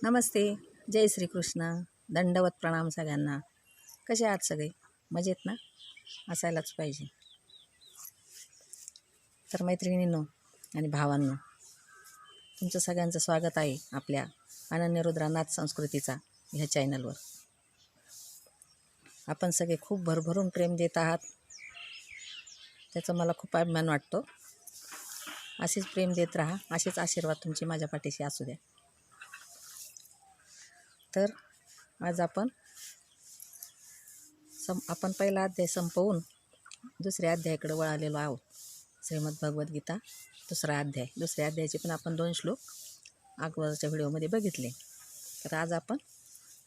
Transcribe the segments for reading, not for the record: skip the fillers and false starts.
नमस्ते. जय श्रीकृष्ण. दंडवत प्रणाम सगळ्यांना. कसे आहात सगळे? मजेत ना? असायलाच पाहिजे. तर मैत्रिणींनो आणि भावांनो, तुमचं सगळ्यांचं स्वागत आहे आपल्या अनन्य रुद्रानाथ संस्कृतीचा ह्या चॅनलवर. आपण सगळे खूप भरभरून प्रेम देत आहात, त्याचा मला खूप अभिमान वाटतो. असेच प्रेम देत राहा, असेच आशीर्वाद तुमचे माझ्या पाठीशी असू द्या. तर आज आपण पहिला अध्याय संपवून दुसऱ्या अध्यायाकडे वळालेलो आहोत. श्रीमद भगवद्गीता दुसरा अध्याय. दुसऱ्या अध्यायाचे पण आपण 2 श्लोक अगोदरच्या व्हिडिओमध्ये बघितले. तर आज आपण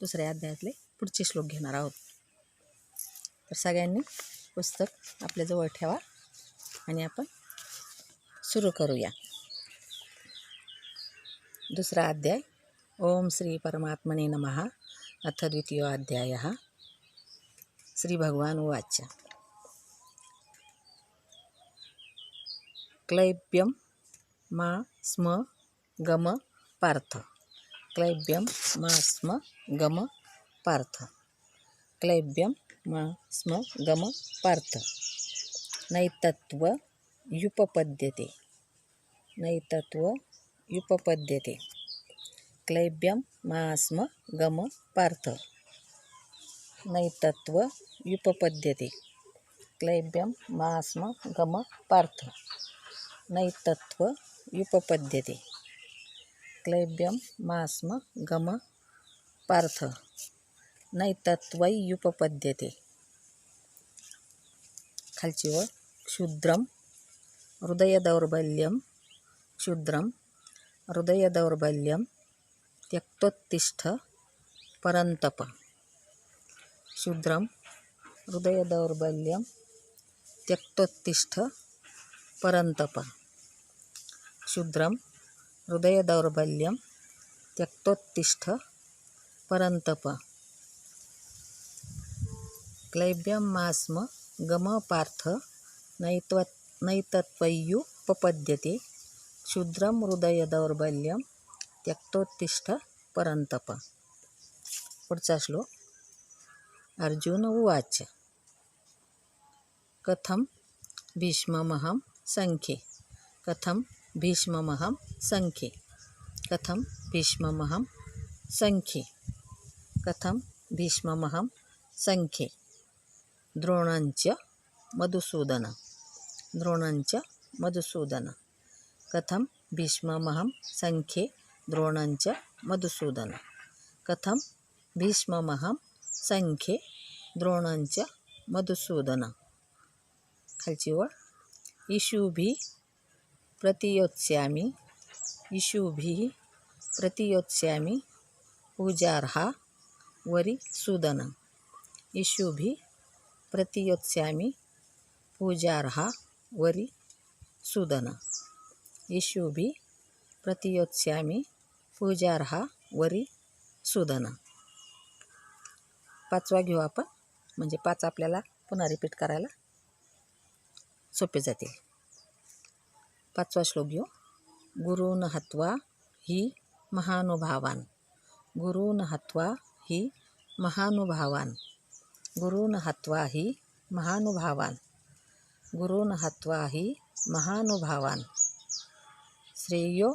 दुसऱ्या अध्यायातले पुढचे श्लोक घेणार आहोत. तर सगळ्यांनी पुस्तक आपल्याजवळ ठेवा आणि आपण सुरू करूया. दुसरा अध्याय. ओम श्री परमात्मने नमः. अथ द्वितीयोऽध्यायः. श्री भगवान उवाच. क्लैब्यं मा स्म गम पार्थ. क्लैब्यं मा स्म गम पार्थ. क्लैब्यं मा स्म गम पार्थ. नैतत्त्वयुपपद्यते. नैतत्त्वयुपपद्यते. क्लैब्यं मा स्म गम पार्थ. नैतत्त्वयुपपद्यते. क्लैब्यं मा स्म गम पार्थ. नैतत्त्वयुपपद्यते. क्लैब्यं मा स्म गम पार्थ. नैतत्त्वयुपपद्यते. खालची ओळ. क्षुद्रं हृदयदौर्बल्यं. क्षुद्रं हृदयदौर्बल्यं त्यक्तोत्तिष्ठ परन्तप. क्षुद्रं हृदयदौर्बल्यं त्यक्तोत्तिष्ठ परन्तप. क्षुद्रं हृदयदौर्बल्यं त्यक्तोत्तिष्ठ परन्तप. क्लैब्यं मा स्म गम पार्थ. नैतत्त्वयुपपद्यते. क्षुद्रं हृदयदौर्बल्यं त्यक्तोत्तिष्ठ परन्तप. पुढचा श्लोक. अर्जुन उवाच. कथं भीष्ममहं संख्ये. कथं भीष्ममहं संख्ये. कथं भीष्ममहं संख्ये. कथं भीष्ममहं संख्ये. द्रोणञ्च मधुसूदन. द्रोणञ्च मधुसूदन. कथं भीष्ममहं संख्ये. द्रोणञ्च मधुसूदन. कथं भीष्ममहं संख्ये. द्रोणञ्च मधुसूदन. खालची ओळ. इषुभिः प्रतियोत्स्यामि. इषुभिः प्रतियोत्स्यामि पूजार्हा वरिसूदन. इषुभिः प्रतियोत्स्यामि पूजार्हा वरिसूदन. इषुभिः प्रतियोत्स्यामि पूजार्हा वरिसूदन. 5वा घेऊ आपण, म्हणजे 5 आपल्याला पुन्हा रिपीट करायला सोपे जातील. 5वा श्लोक घेऊ. गुरून् हत्वा हि महानुभावान्. गुरून् हत्वा हि महानुभावान्. गुरून् हत्वा हि महानुभावान्. गुरून् हत्वा हि महानुभावान्. श्रेयो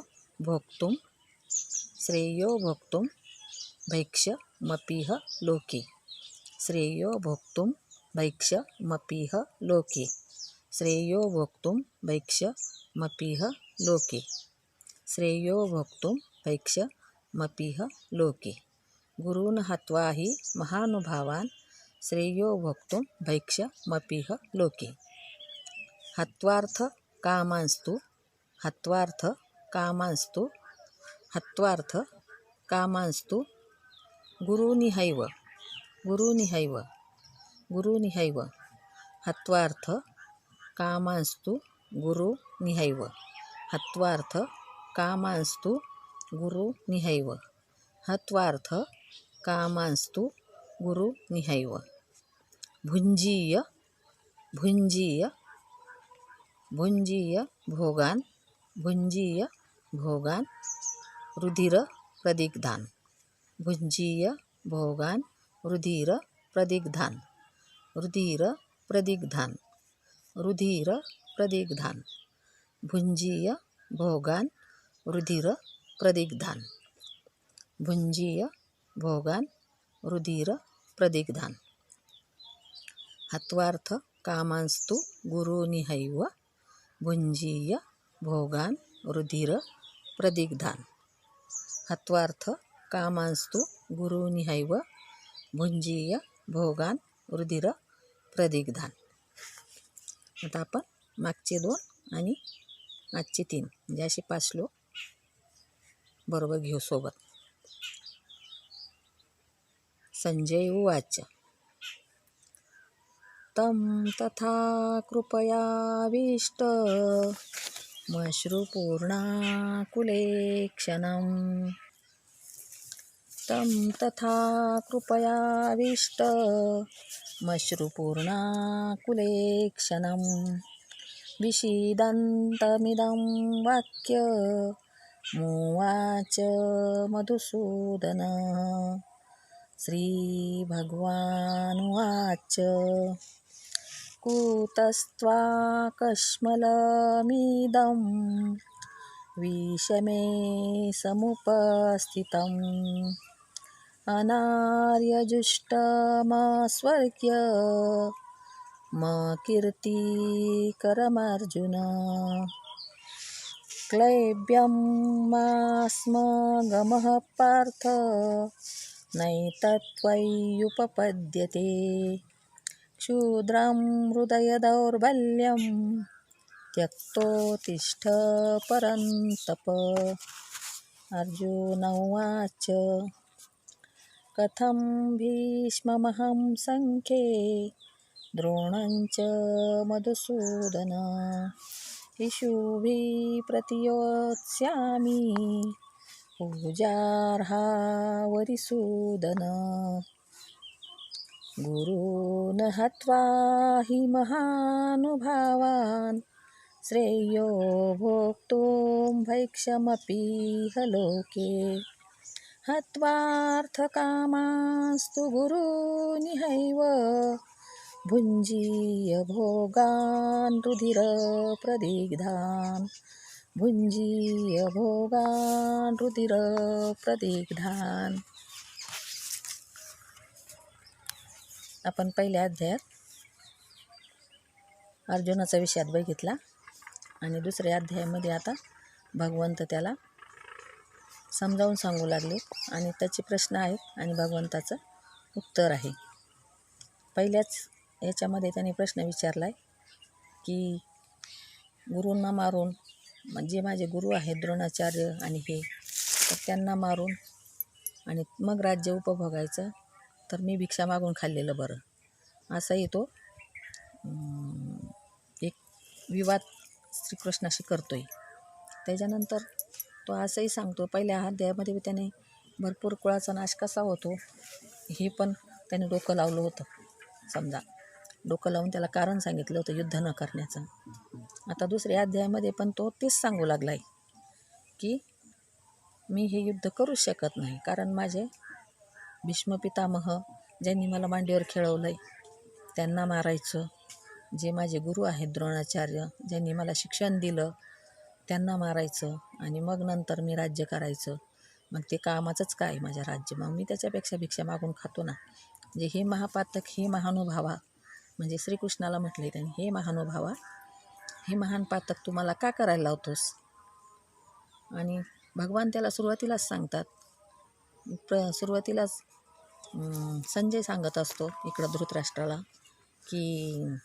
भोक्तुं भैक्षमपीह लोके. श्रेयो भोक्तुं भैक्षमपीह लोके. श्रेयो भोक्तुं भैक्षमपीह लोके. श्रेयो भोक्तुं भैक्षमपीह लोके. गुरून् हत्वा हि महानुभावान्. श्रेयो भोक्तुं भैक्षमपीह लोके. हत्वार्थ कामांस्तु. हत्वार्थ कामांस्तु. हत्वार्थ कामांस्तु गुरूनिहैव. गुरूनिहैव. गुरूनिहैव. हत्वार्थ कामांस्तु गुरूनिहैव. हत्वार्थ कामांस्तु गुरूनिहैव. हत्वार्थ कामांस्तु गुरूनिहैव. भुञ्जीय भुञ्जीय भुञ्जीय भोगान्. भुञ्जीय भोगान् रुधिर प्रदिग्धान्. भुञ्जीय भोगान् रुधिर प्रदिग्धान् रुधिर प्रदिग्धान् रुधिर प्रदिग्धान् भुञ्जीय भोगान् रुधिर प्रदिग्धान् भुञ्जीय भोगान् रुधिर प्रदिग्धान् हत्वार्थ कामांस्तु गुरुनिहैव भुञ्जीय भोगान् रुधिर प्रदिग्धान् हत्वार्थ कामांस्तु गुरुनिहैव भुञ्जीय भोगान् रुधिर प्रदिग्धान्. आता आपण मागचे 2 आणि आजचे 3 म्हणजे असे 5 श्लोक बरोबर घेऊ सोबत. संजय उवाच तं तथा कृपयाविष्ट मश्रुपूर्णाकुलेक्षणम् तं तथा कृपयाविष्ट मश्रुपूर्णाकुलेक्षणम् विषीदन्तमिदं वाक्यमुवाच मधुसूदन. श्रीभगवानुवाच कुतस्त्वाकश्मलमिदं विषमे समुपस्थितम् अनार्यजुष्टमस्वर्ग्य कीर्तिकरमर्जुन. क्लैब्यं मास्मगमः पार्थ नैतत्त्वय्युपपद्यते क्षुद्रं हृदयदौर्बल्यं त्यक्तोत्तिष्ठ परन्तप. अर्जुन उवाच कथं भीष्ममहं सङ्ख्ये द्रोणञ्च मधुसूदन इषुभिः प्रतियोत्स्यामि पूजार्हा वरिसूदन. गुरून् हत्वा हि महानुभावान् श्रेयो भोक्तुं भैक्षमपीह लोके हत्वार्थकामांस्तु गुरूनिहैव भुञ्जीय भोगान् रुधिर प्रदिग्धान् भुञ्जीय भोगान् रुधिर प्रदिग्धान्. आपण पहिल्या अध्यायात अर्जुनाचा विषयात बघितला आणि दुसऱ्या अध्यायामध्ये आता भगवंत त्याला समजावून सांगू लागले आणि त्याचे प्रश्न आहेत आणि भगवंताचं उत्तर आहे. पहिल्याच याच्यामध्ये त्याने प्रश्न विचारला आहे की गुरूंना मारून म्हणजे माझे गुरु आहेत द्रोणाचार्य आणि हे तर त्यांना मारून आणि मग राज्य उपभोगायचं तर मी भिक्षा मागून खाल्लेलं बरं असाही तो एक विवाद श्रीकृष्णाशी करतोय. त्याच्यानंतर तो असंही सांगतो पहिल्या अध्यायामध्ये त्याने भरपूर कुळाचा नाश कसा होतो हे पण त्याने डोकं लावलं होतं. समजा डोकं लावून त्याला कारण सांगितलं होतं युद्ध न करण्याचं. आता दुसऱ्या अध्यायामध्ये पण तो तेच सांगू लागला आहे की मी हे युद्ध करूच शकत नाही कारण माझे भीष्म पितामह ज्यांनी मला मांडीवर खेळवलं आहे त्यांना मारायचं. जे माझे गुरु आहेत द्रोणाचार्य ज्यांनी मला शिक्षण दिलं त्यांना मारायचं आणि मग नंतर मी राज्य करायचं. मग ते कामाचंच काय माझ्या राज्य मग मी त्याच्यापेक्षा भिक्षा मागून खातो ना. म्हणजे हे महापातक हे महानुभावा म्हणजे श्रीकृष्णाला म्हटले त्यांनी हे महानुभावा हे महान पातक तुम्हाला का करायला लावतोस. आणि भगवान त्याला सुरुवातीलाच सांगतात सुरुवातीलाच संजय सांगत असतो इकडं धृतराष्ट्राला की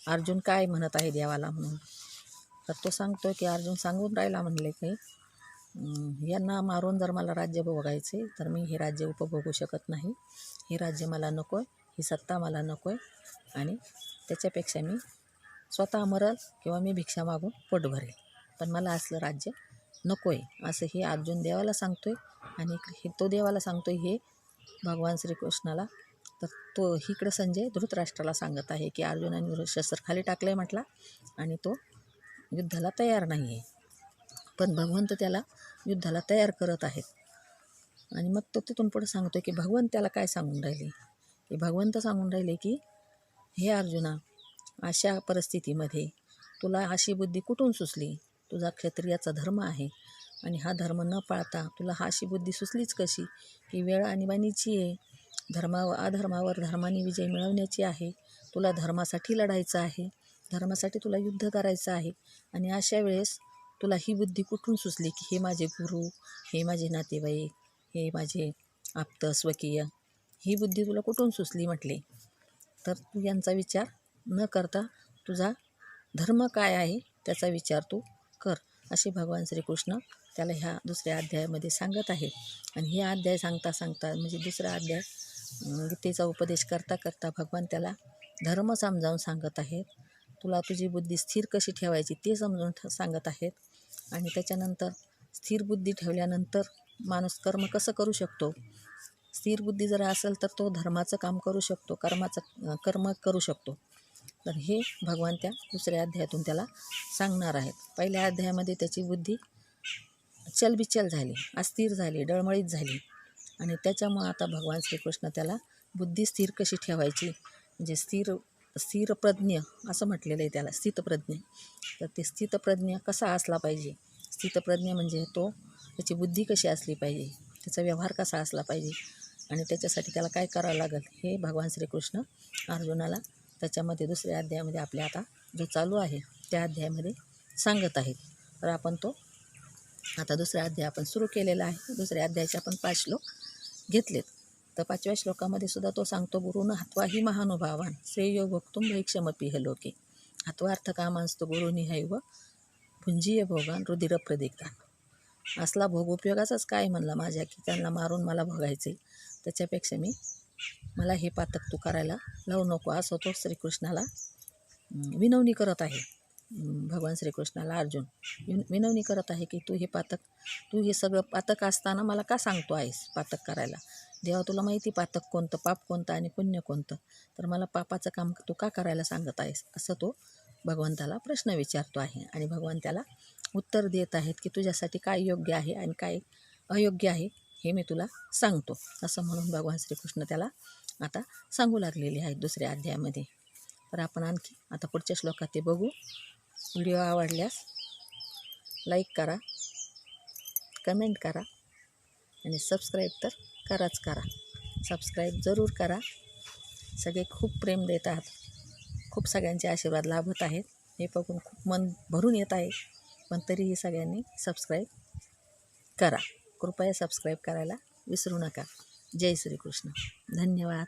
अर्जुन काय म्हणत आहे देवाला म्हणून. तर तो सांगतो की अर्जुन सांगून राहिला म्हणले की यांना मारून जर मला राज्य भोगायचे तर मी हे राज्य उपभोगू शकत नाही. हे राज्य मला नको आहे ही सत्ता मला नको आहे आणि त्याच्यापेक्षा मी स्वतः मरल किंवा मी भिक्षा मागून पोट भरेल पण मला असलं राज्य नको आहे असं हे अर्जुन देवाला सांगतोय. आणि हे तो देवाला सांगतोय हे भगवान श्रीकृष्णाला. तर तो इकडं संजय धृतराष्ट्राला सांगत आहे की अर्जुनाने शस्त्र खाली टाकलं आहे म्हटला आणि तो युद्धाला तयार नाही आहे पण भगवंत त्याला युद्धाला तयार करत आहेत. आणि मग तो तिथून पुढे सांगतो की भगवंत त्याला काय सांगून राहिले, की भगवंत सांगून राहिले की हे अर्जुना, अशा परिस्थितीमध्ये तुला अशी बुद्धी कुठून सुचली? तुझा क्षत्रियाचा धर्म आहे आणि हा धर्म न पाळता तुला हा अशी बुद्धी सुचलीच कशी? की वेळ आणीबाणीची आहे, अधर्मावर धर्माने विजय मिळवण्याची आहे, तुला धर्मासाठी लढायचं आहे, धर्मासाठी तुला युद्ध करायचं आहे. आणि अशा वेळेस तुला ही बुद्धी कुठून सुचली की हे माझे गुरु, हे माझे नातेवाईक, हे माझे आप्त स्वकीय, ही बुद्धी तुला कुठून सुचली म्हटले. तर तू यांचा विचार न करता तुझा धर्म काय आहे त्याचा विचार तू कर, असे भगवान श्रीकृष्ण त्याला ह्या दुसऱ्या अध्यायामध्ये सांगत आहेत. आणि हे अध्याय सांगता सांगता म्हणजे दुसरा अध्याय गीतेचा उपदेश करता करता भगवान त्याला धर्म समजावून सांगत आहेत. तुला तुझी बुद्धी स्थिर कशी ठेवायची ते समजून सांगत आहेत. आणि त्याच्यानंतर स्थिर बुद्धी ठेवल्यानंतर माणूस कर्म कसं करू शकतो. स्थिर बुद्धी जर असेल तर तो धर्माचं काम करू शकतो, कर्म करू शकतो. तर हे भगवान त्या दुसऱ्या अध्यायातून त्याला सांगणार आहेत. पहिल्या अध्यायामध्ये त्याची बुद्धी चलबिचल झाली, अस्थिर झाली, डळमळीत झाली. आणि त्याच्यामुळं आता भगवान श्रीकृष्ण त्याला बुद्धी स्थिर कशी ठेवायची, म्हणजे स्थिरप्रज्ञ असं म्हटलेलं आहे त्याला, स्थितप्रज्ञ. तर ते स्थितप्रज्ञ कसा असला पाहिजे, स्थितप्रज्ञ म्हणजे त्याची बुद्धी कशी असली पाहिजे, त्याचा व्यवहार कसा असला पाहिजे आणि त्याच्यासाठी त्याला काय करावं लागेल हे भगवान श्रीकृष्ण अर्जुनाला त्याच्यामध्ये दुसऱ्या अध्यायामध्ये आपल्या आता जो चालू आहे त्या अध्यायामध्ये सांगत आहेत. तर आपण तो आता दुसरा अध्याय आपण सुरू केलेला आहे. दुसऱ्या अध्यायाचे आपण 5 श्लोक घेतलेत. तर 5व्या श्लोकामध्ये सुद्धा तो सांगतो, गुरुन हत्वा ही महानुभावान श्रेयो भोक्तुम भैक्षमपी ह लोके हत्वार्थ कामांस्तु गुरुनिहैव भुंजीय भोगान रुधिर प्रदिग्धान. असला भोग उपयोगाचाच काय म्हणला माझ्या, की त्यांना मारून मला भोगायचे, त्याच्यापेक्षा मला हे पातक तू करायला लावू नको, असं तो श्रीकृष्णाला विनवणी करत आहे. भगवान श्रीकृष्णाला अर्जुन विनवणी करत आहे की तू हे सगळं पातक असताना मला का सांगतो आहेस पातक करायला. देवा तुला माहिती पातक कोणतं, पाप कोणतं आणि पुण्य कोणतं, तर मला पापाचं काम तू का करायला सांगत आहेस, असं तो भगवंताला प्रश्न विचारतो आहे. आणि भगवान त्याला उत्तर देत आहेत की तुझ्यासाठी काय योग्य आहे आणि काय अयोग्य आहे हे मी तुला सांगतो, असं म्हणून भगवान श्रीकृष्ण त्याला आता सांगू लागलेले आहेत दुसऱ्या अध्यायामध्ये. तर आपण आणखी आता पुढच्या श्लोकात ते बघू. व्हिडिओ आवडल्यास लाईक करा, कमेंट करा आणि सबस्क्राईब तर करा. सबस्क्राईब जरूर करा. सगळे खूप प्रेम देत आहात, खूप सगळ्यांचे आशीर्वाद लाभत आहेत, हे बघून खूप मन भरून येत आहे. पण तरीही सगळ्यांनी सबस्क्राईब करा, कृपया सबस्क्राईब करायला विसरू नका. जय श्रीकृष्ण. धन्यवाद.